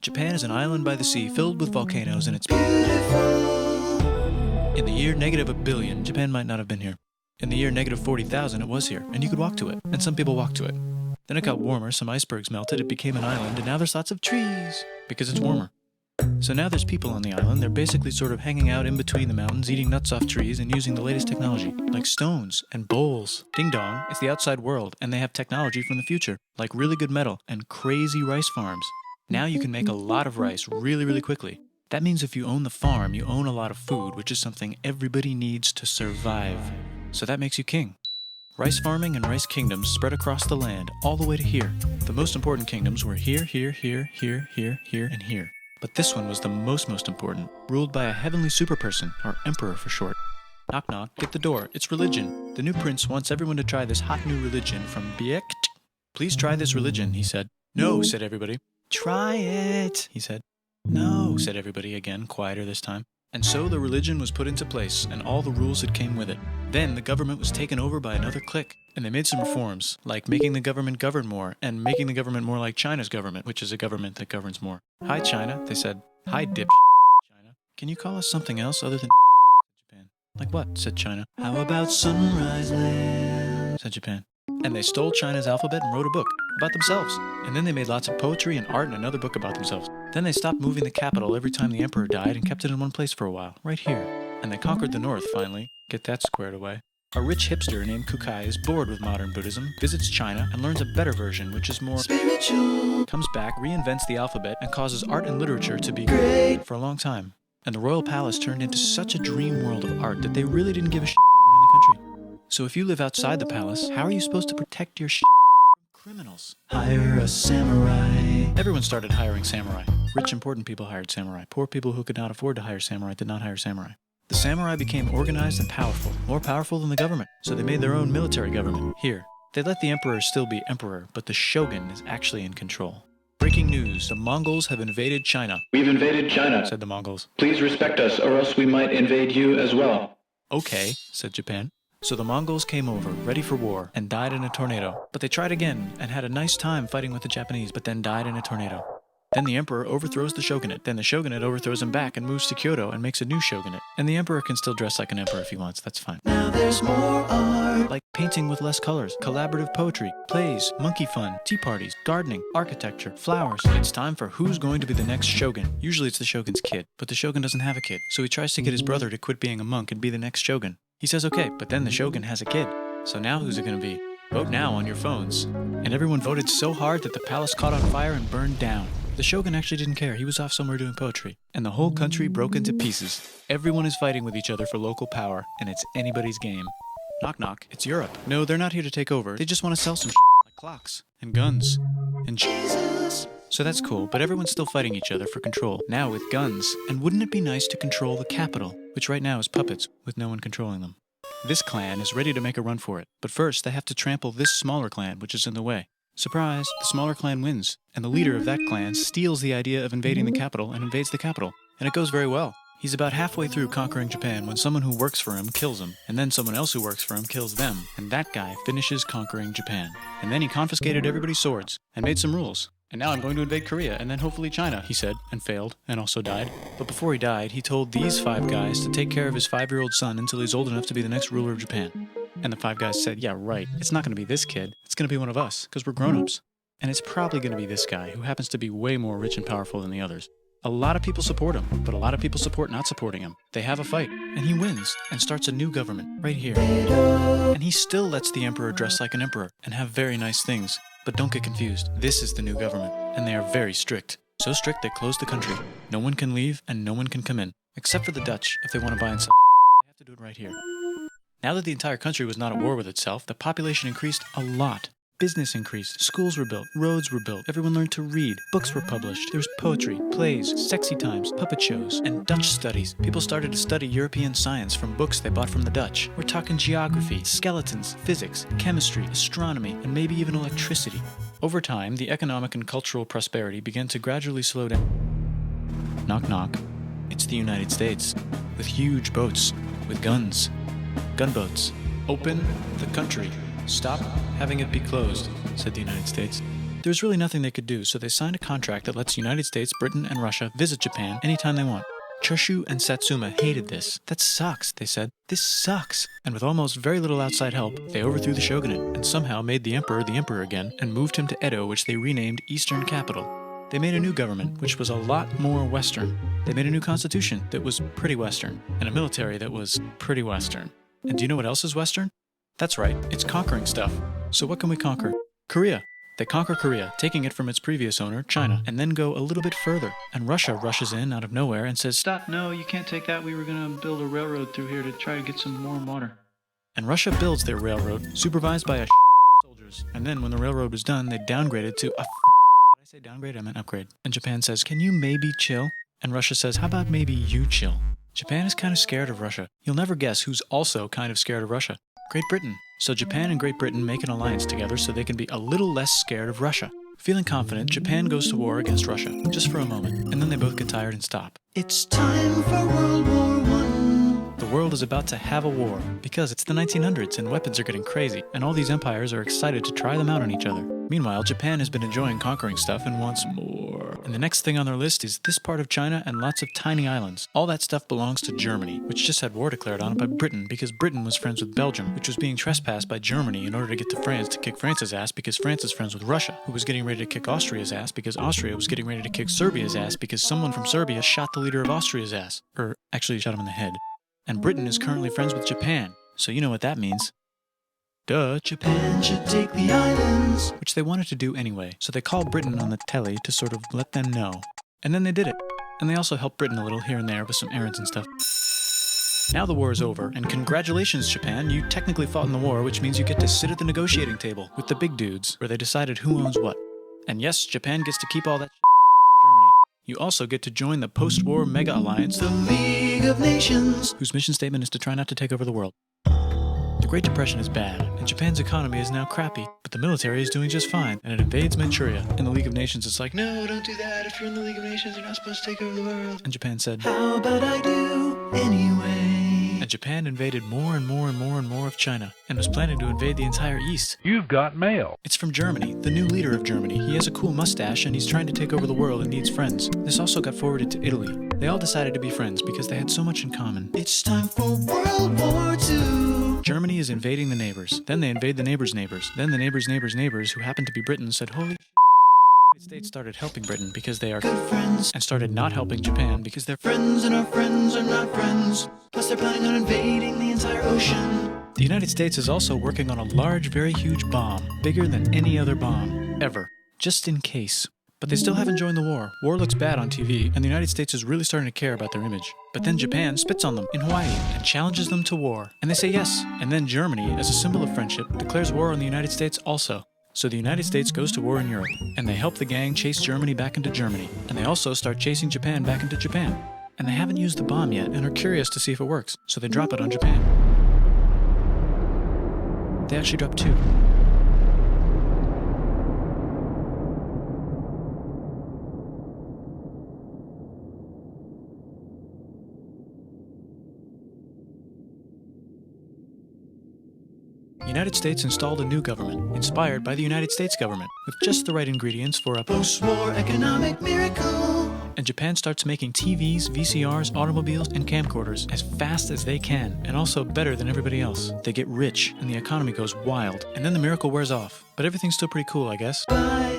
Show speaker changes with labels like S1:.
S1: Japan is an island by the sea filled with volcanoes and it's beautiful. In the year negative a billion, Japan might not have been here. In the year negative 40,000, it was here, and you could walk to it, and some people walked to it. Then it got warmer, some icebergs melted, it became an island, and now there's lots of trees, because it's warmer. So now there's people on the island, they're basically sort of hanging out in between the mountains, eating nuts off trees, and using the latest technology, like stones and bowls. Ding dong, it's the outside world, and they have technology from the future, like really good metal and crazy rice farms. Now you can make a lot of rice really, really quickly. That means if you own the farm, you own a lot of food, which is something everybody needs to survive. So that makes you king. Rice farming and rice kingdoms spread across the land, all the way to here. The most important kingdoms were here, here, here, here, here, here, and here. But this one was the most important, ruled by a heavenly superperson, or emperor for short. Knock knock, get the door, it's religion. The new prince wants everyone to try this hot new religion from Biek. Please try this religion, he said. No, said everybody. Try it, he said. No, said everybody again, quieter this time. And so the religion was put into place, and all the rules that came with it. Then the government was taken over by another clique, and they made some reforms, like making the government govern more, and making the government more like China's government, which is a government that governs more. Hi, China, they said. Hi, dip China. Can you call us something else other than Japan? Like what? Said China. How about Sunrise Land? Said Japan. And they stole China's alphabet and wrote a book about themselves. And then they made lots of poetry and art and another book about themselves. Then they stopped moving the capital every time the emperor died and kept it in one place for a while, right here. And they conquered the north finally. Get that squared away. A rich hipster named Kukai is bored with modern Buddhism, visits China, and learns a better version, which is more spiritual. Comes back, reinvents the alphabet, and causes art and literature to be great for a long time. And the royal palace turned into such a dream world of art that they really didn't give a shit about running the country. So if you live outside the palace, how are you supposed to protect your shit from criminals? Hire a samurai. Everyone started hiring samurai. Rich, important people hired samurai. Poor people who could not afford to hire samurai did not hire samurai. The samurai became organized and powerful, more powerful than the government. So they made their own military government, here. They let the emperor still be emperor, but the shogun is actually in control. Breaking news, the Mongols have invaded China.
S2: We've invaded China,
S1: said the Mongols.
S2: Please respect us, or else we might invade you as well.
S1: Okay, said Japan. So the Mongols came over, ready for war, and died in a tornado. But they tried again, and had a nice time fighting with the Japanese, but then died in a tornado. Then the emperor overthrows the shogunate. Then the shogunate overthrows him back and moves to Kyoto and makes a new shogunate. And the emperor can still dress like an emperor if he wants, that's fine. Now there's more art. Like painting with less colors, collaborative poetry, plays, monkey fun, tea parties, gardening, architecture, flowers. It's time for who's going to be the next shogun. Usually it's the shogun's kid, but the shogun doesn't have a kid. So he tries to get his brother to quit being a monk and be the next shogun. He says okay, but then the shogun has a kid. So now who's it going to be? Vote now on your phones. And everyone voted so hard that the palace caught on fire and burned down. The shogun actually didn't care. He was off somewhere doing poetry. And the whole country broke into pieces. Everyone is fighting with each other for local power, and it's anybody's game. Knock knock, it's Europe. No, they're not here to take over. They just want to sell some shit, like clocks, and guns, and Jesus. So that's cool, but everyone's still fighting each other for control, now with guns. And wouldn't it be nice to control the capital, which right now is puppets, with no one controlling them? This clan is ready to make a run for it, but first they have to trample this smaller clan, which is in the way. Surprise, the smaller clan wins, and the leader of that clan steals the idea of invading the capital and invades the capital, and it goes very well. He's about halfway through conquering Japan when someone who works for him kills him, and then someone else who works for him kills them, and that guy finishes conquering Japan. And then he confiscated everybody's swords, and made some rules. And now I'm going to invade Korea, and then hopefully China, he said, and failed, and also died. But before he died, he told these 5 guys to take care of his 5-year-old son until he's old enough to be the next ruler of Japan. And the 5 guys said, yeah, right, it's not going to be this kid, it's going to be one of us, because we're grown-ups. And it's probably going to be this guy, who happens to be way more rich and powerful than the others. A lot of people support him, but a lot of people support not supporting him. They have a fight, and he wins, and starts a new government, right here. And he still lets the emperor dress like an emperor, and have very nice things. But don't get confused, this is the new government, and they are very strict. So strict they closed the country. No one can leave, and no one can come in. Except for the Dutch, if they want to buy and sell. They have to do it right here. Now that the entire country was not at war with itself, the population increased a lot. Business increased, schools were built, roads were built, everyone learned to read, books were published, there was poetry, plays, sexy times, puppet shows, and Dutch studies. People started to study European science from books they bought from the Dutch. We're talking geography, skeletons, physics, chemistry, astronomy, and maybe even electricity. Over time, the economic and cultural prosperity began to gradually slow down. Knock knock. It's the United States, with huge boats, with guns. Gunboats. Open the country. Stop having it be closed, said the United States. There's really nothing they could do, so they signed a contract that lets the United States, Britain, and Russia visit Japan anytime they want. Choshu and Satsuma hated this. That sucks, they said. This sucks. And with almost very little outside help, they overthrew the shogunate and somehow made the emperor again and moved him to Edo, which they renamed Eastern Capital. They made a new government, which was a lot more Western. They made a new constitution that was pretty Western, and a military that was pretty Western. And do you know what else is Western? That's right, it's conquering stuff. So what can we conquer? Korea. They conquer Korea, taking it from its previous owner, China, and then go a little bit further. And Russia rushes in out of nowhere and says, "Stop, no, you can't take that. We were going to build a railroad through here to try to get some warm water." And Russia builds their railroad, supervised by soldiers. And then when the railroad was done, they downgraded to a Did I say downgrade? I meant upgrade. And Japan says, "Can you maybe chill?" And Russia says, "How about maybe you chill?" Japan is kind of scared of Russia. You'll never guess who's also kind of scared of Russia. Great Britain. So Japan and Great Britain make an alliance together so they can be a little less scared of Russia. Feeling confident, Japan goes to war against Russia, just for a moment, and then they both get tired and stop. It's time for World War I. The world is about to have a war, because it's the 1900s and weapons are getting crazy, and all these empires are excited to try them out on each other. Meanwhile, Japan has been enjoying conquering stuff and wants more. And the next thing on their list is this part of China and lots of tiny islands. All that stuff belongs to Germany, which just had war declared on it by Britain because Britain was friends with Belgium, which was being trespassed by Germany in order to get to France to kick France's ass because France is friends with Russia, who was getting ready to kick Austria's ass because Austria was getting ready to kick Serbia's ass because someone from Serbia shot the leader of Austria's ass. Or actually shot him in the head. And Britain is currently friends with Japan, so you know what that means. Duh, Japan should take the islands. Which they wanted to do anyway, so they called Britain on the telly to sort of let them know. And then they did it. And they also helped Britain a little here and there with some errands and stuff. Now the war is over, and congratulations, Japan, you technically fought in the war, which means you get to sit at the negotiating table with the big dudes, where they decided who owns what. And yes, Japan gets to keep all that from Germany. You also get to join the post-war mega-alliance, the League of Nations, whose mission statement is to try not to take over the world. The Great Depression is bad, and Japan's economy is now crappy, but the military is doing just fine, and it invades Manchuria. In the League of Nations, it's like, "No, don't do that. If you're in the League of Nations, you're not supposed to take over the world." And Japan said, "How about I do anyway?" And Japan invaded more and more and more and more of China, and was planning to invade the entire East.
S3: You've got mail.
S1: It's from Germany, the new leader of Germany. He has a cool mustache, and he's trying to take over the world and needs friends. This also got forwarded to Italy. They all decided to be friends because they had so much in common. It's time for World War II. Germany is invading the neighbors. Then they invade the neighbors' neighbors. Then the neighbors' neighbors' neighbors, who happen to be Britain, said, "Holy the United States started helping Britain because they are good friends, and started not helping Japan because they're friends and our friends are not friends. Plus they're planning on invading the entire ocean." The United States is also working on a large, very huge bomb, bigger than any other bomb, ever, just in case. But they still haven't joined the war. War looks bad on TV, and the United States is really starting to care about their image. But then Japan spits on them in Hawaii and challenges them to war. And they say yes. And then Germany, as a symbol of friendship, declares war on the United States also. So the United States goes to war in Europe, and they help the gang chase Germany back into Germany. And they also start chasing Japan back into Japan. And they haven't used the bomb yet and are curious to see if it works, so they drop it on Japan. They actually drop 2. The United States installed a new government, inspired by the United States government, with just the right ingredients for a post-war economic miracle. And Japan starts making TVs, VCRs, automobiles, and camcorders as fast as they can, and also better than everybody else. They get rich, and the economy goes wild, and then the miracle wears off. But everything's still pretty cool, I guess. Bye.